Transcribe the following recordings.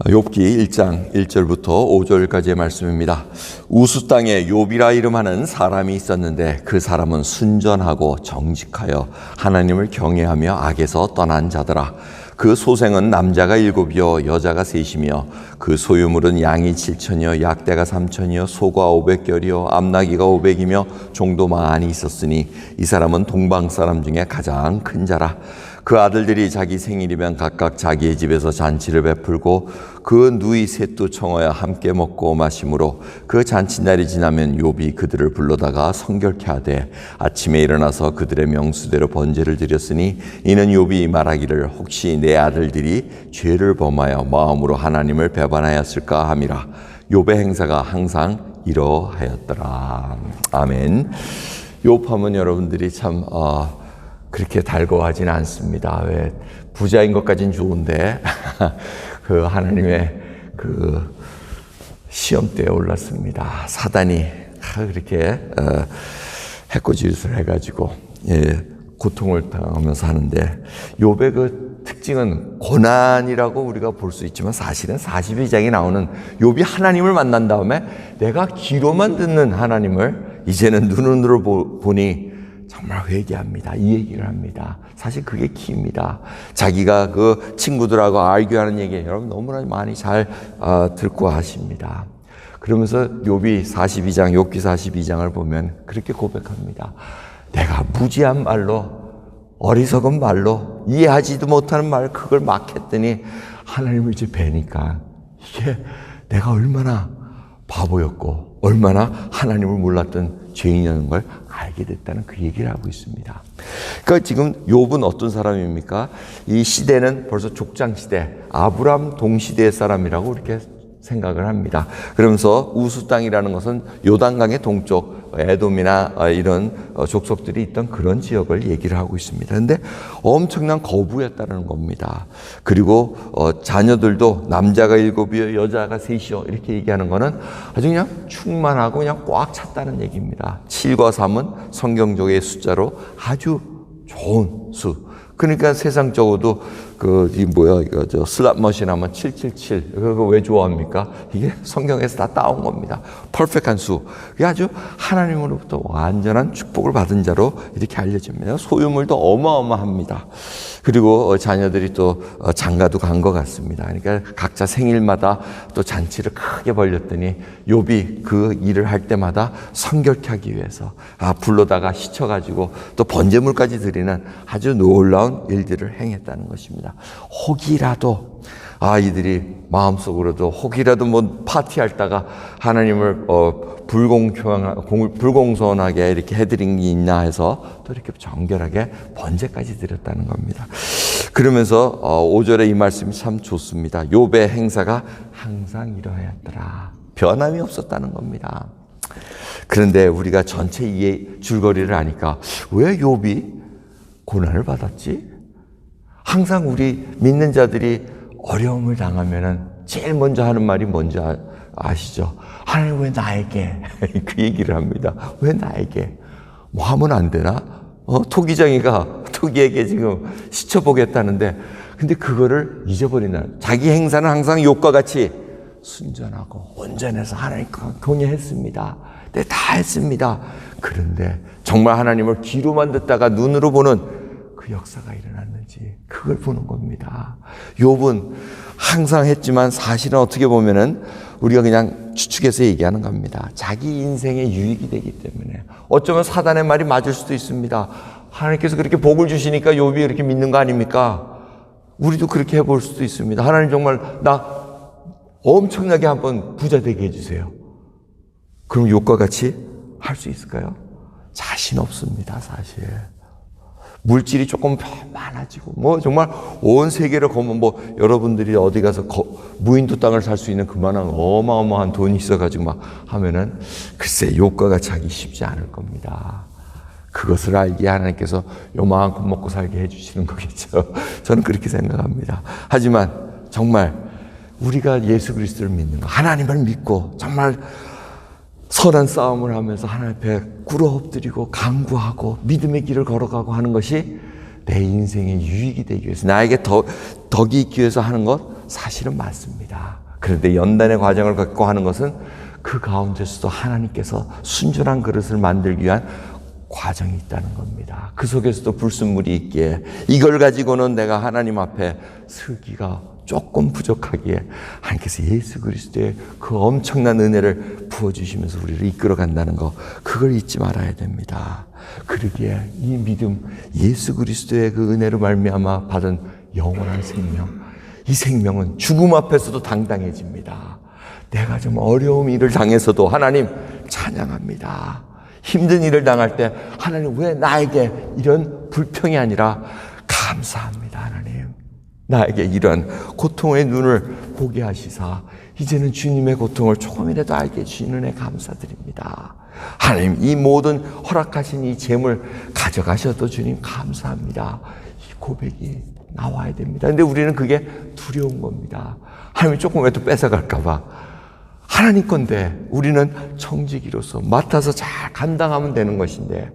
욥기 1장 1절부터 5절까지의 말씀입니다. 우스 땅에 욥이라 이름하는 사람이 있었는데 그 사람은 순전하고 정직하여 하나님을 경외하며 악에서 떠난 자더라. 그 소생은 남자가 7이요 여자가 3이며 그 소유물은 양이 7천이요 약대가 3천이요 소가 500결이요 암나귀가 500이며 종도 많이 있었으니 이 사람은 동방 사람 중에 가장 큰 자라. 그 아들들이 자기 생일이면 각각 자기의 집에서 잔치를 베풀고 그 누이 셋도 청하여 함께 먹고 마심으로 그 잔치날이 지나면 욥이 그들을 불러다가 성결케 하되 아침에 일어나서 그들의 명수대로 번제를 드렸으니 이는 욥이 말하기를 혹시 내 아들들이 죄를 범하여 마음으로 하나님을 배반하였을까 함이라. 욥의 행사가 항상 이러하였더라. 아멘. 욥하면 여러분들이 참 그렇게 달궈하지는 않습니다. 왜 부자인 것까진 좋은데 그 하나님의 그 시험대에 올랐습니다. 사단이 그렇게 해코지를 해가지고 고통을 당하면서 하는데 욥의 그 특징은 고난이라고 우리가 볼 수 있지만 사실은 42장에 나오는 욥이 하나님을 만난 다음에 내가 귀로만 듣는 하나님을 이제는 눈으로 보니 정말 회개합니다. 이 얘기를 합니다. 사실 그게 키입니다. 자기가 그 친구들하고 알교하는 얘기 여러분 너무나 많이 잘 듣고 하십니다. 그러면서 욥이 42장, 욥기 42장을 보면 그렇게 고백합니다. 내가 무지한 말로 어리석은 말로 이해하지도 못하는 말 그걸 막 했더니 하나님을 이제 뵈니까 이게 내가 얼마나 바보였고 얼마나 하나님을 몰랐던 죄인이라는 걸 알게 됐다는 그 얘기를 하고 있습니다. 그러니까 지금 욥은 어떤 사람입니까? 이 시대는 벌써 족장시대, 아브람 동시대의 사람이라고 이렇게 생각을 합니다. 그러면서 우스 땅이라는 것은 요단강의 동쪽 에돔이나 이런 족속들이 있던 그런 지역을 얘기를 하고 있습니다. 그런데 엄청난 거부였다는 겁니다. 그리고 자녀들도 남자가 7이요 여자가 3이요 이렇게 얘기하는 거는 아주 그냥 충만하고 그냥 꽉 찼다는 얘기입니다. 7과 3은 성경적의 숫자로 아주 좋은 수. 그러니까 세상적으로도 이거 슬롯머신 하면 777. 그거 왜 좋아합니까? 이게 성경에서 다 따온 겁니다. 퍼펙트한 수. 이게 아주 하나님으로부터 완전한 축복을 받은 자로 이렇게 알려집니다. 소유물도 어마어마합니다. 그리고 자녀들이 또 장가도 간 것 같습니다. 그러니까 각자 생일마다 또 잔치를 크게 벌렸더니 욥이 그 일을 할 때마다 성결케 하기 위해서 불러다가 시쳐가지고 또 번제물까지 드리는 아주 놀라운 일들을 행했다는 것입니다. 혹이라도 이들이 마음속으로도 혹이라도 뭐 파티할 다가 하나님을 불공손하게 이렇게 해드린 게 있나 해서 또 이렇게 정결하게 번제까지 드렸다는 겁니다. 그러면서 5절에 이 말씀이 참 좋습니다. 욥의 행사가 항상 이러하였더라. 변함이 없었다는 겁니다. 그런데 우리가 전체 이 줄거리를 아니까 왜 욥이 고난을 받았지? 항상 우리 믿는 자들이 어려움을 당하면은 제일 먼저 하는 말이 뭔지 아시죠? 하나님 왜 나에게? 그 얘기를 합니다. 왜 나에게? 뭐 하면 안 되나? 토기장이가 토기에게 지금 시쳐보겠다는데 근데 그거를 잊어버리는 자기 행사는 항상 욥과 같이 순전하고 온전해서 하나님과 경외했습니다. 네, 다 했습니다. 그런데 정말 하나님을 귀로만 듣다가 눈으로 보는 그 역사가 일어났는지 그걸 보는 겁니다. 욥은 항상 했지만 사실은 어떻게 보면은 우리가 그냥 추측해서 얘기하는 겁니다. 자기 인생에 유익이 되기 때문에 어쩌면 사단의 말이 맞을 수도 있습니다. 하나님께서 그렇게 복을 주시니까 욥이 그렇게 믿는 거 아닙니까? 우리도 그렇게 해볼 수도 있습니다. 하나님 정말 나 엄청나게 한번 부자 되게 해주세요. 그럼 욥과 같이 할 수 있을까요? 자신 없습니다, 사실. 물질이 조금 많아지고 뭐 정말 온 세계를 거면 뭐 여러분들이 어디 가서 무인도 땅을 살 수 있는 그만한 어마어마한 돈이 있어가지고 막 하면은 글쎄 욥과 같이 하기 쉽지 않을 겁니다. 그것을 알기에 하나님께서 요만큼 먹고 살게 해주시는 거겠죠. 저는 그렇게 생각합니다. 하지만 정말 우리가 예수 그리스도를 믿는 거, 하나님을 믿고 정말 선한 싸움을 하면서 하나님 앞에 꿇어 엎드리고 간구하고 믿음의 길을 걸어가고 하는 것이 내 인생의 유익이 되기 위해서 나에게 덕이 있기 위해서 하는 것 사실은 맞습니다. 그런데 연단의 과정을 겪고 하는 것은 그 가운데서도 하나님께서 순전한 그릇을 만들기 위한 과정이 있다는 겁니다. 그 속에서도 불순물이 있기에 이걸 가지고는 내가 하나님 앞에 서기가 조금 부족하기에 하나님께서 예수 그리스도의 그 엄청난 은혜를 부어주시면서 우리를 이끌어간다는 거, 그걸 잊지 말아야 됩니다. 그러기에 이 믿음, 예수 그리스도의 그 은혜로 말미암아 받은 영원한 생명, 이 생명은 죽음 앞에서도 당당해집니다. 내가 좀 어려운 일을 당해서도 하나님 찬양합니다. 힘든 일을 당할 때 하나님 왜 나에게 이런 불평이 아니라 감사합니다. 하나님 나에게 이런 고통의 눈을 보게 하시사 이제는 주님의 고통을 조금이라도 알게 해주신 은혜 감사드립니다. 하나님 이 모든 허락하신 이 재물 가져가셔도 주님 감사합니다. 이 고백이 나와야 됩니다. 근데 우리는 그게 두려운 겁니다. 하나님이 조금이라도 뺏어갈까 봐. 하나님 건데 우리는 청지기로서 맡아서 잘 감당하면 되는 것인데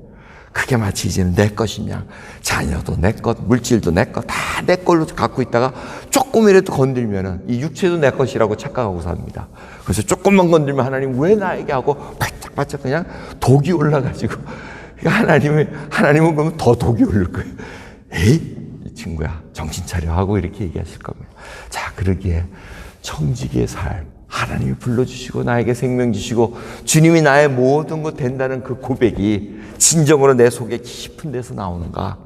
그게 마치 이제는 내 것이냐, 자녀도 내 것, 물질도 내 것, 다 내 걸로 갖고 있다가 조금이라도 건들면은 이 육체도 내 것이라고 착각하고 삽니다. 그래서 조금만 건들면 하나님 왜 나에게 하고 바짝바짝 그냥 독이 올라가지고 하나님은 그러면 더 독이 오를 거예요. 에이 이 친구야 정신 차려 하고 이렇게 얘기하실 겁니다. 자, 그러기에 청지기의 삶, 하나님이 불러주시고 나에게 생명 주시고 주님이 나의 모든 것 된다는 그 고백이 진정으로 내 속에 깊은 데서 나오는가,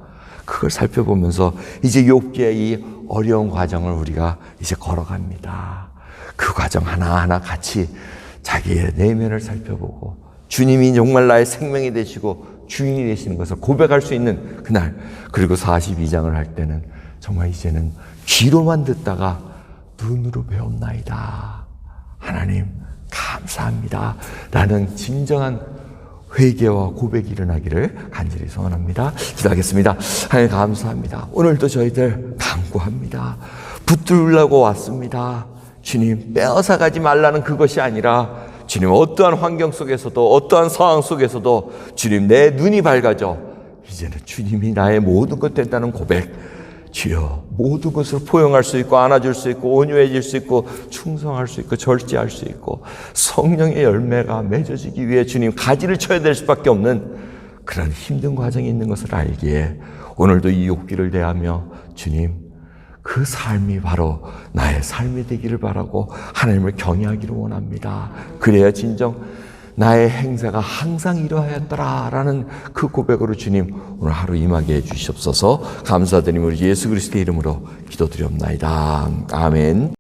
그걸 살펴보면서 이제 욥기의 이 어려운 과정을 우리가 이제 걸어갑니다. 그 과정 하나하나 같이 자기의 내면을 살펴보고 주님이 정말 나의 생명이 되시고 주인이 되시는 것을 고백할 수 있는 그날, 그리고 42장을 할 때는 정말 이제는 귀로만 듣다가 눈으로 배웠나이다. 하나님 감사합니다 라는 진정한 회개와 고백이 일어나기를 간절히 소원합니다. 기도하겠습니다. 하나님 감사합니다. 오늘도 저희들 간구합니다. 붙들려고 왔습니다. 주님 빼앗아 가지 말라는 그것이 아니라 주님 어떠한 환경 속에서도 어떠한 상황 속에서도 주님 내 눈이 밝아져 이제는 주님이 나의 모든 것 된다는 고백, 주여 모든 것을 포용할 수 있고 안아줄 수 있고 온유해질 수 있고 충성할 수 있고 절제할 수 있고 성령의 열매가 맺어지기 위해 주님 가지를 쳐야 될 수밖에 없는 그런 힘든 과정이 있는 것을 알기에 오늘도 이 욥기를 대하며 주님 그 삶이 바로 나의 삶이 되기를 바라고 하나님을 경외하기를 원합니다. 그래야 진정 나의 행세가 항상 이러하였더라라는 그 고백으로 주님 오늘 하루 임하게 해주시옵소서. 감사드리며 우리 예수 그리스도의 이름으로 기도드리옵나이다. 아멘.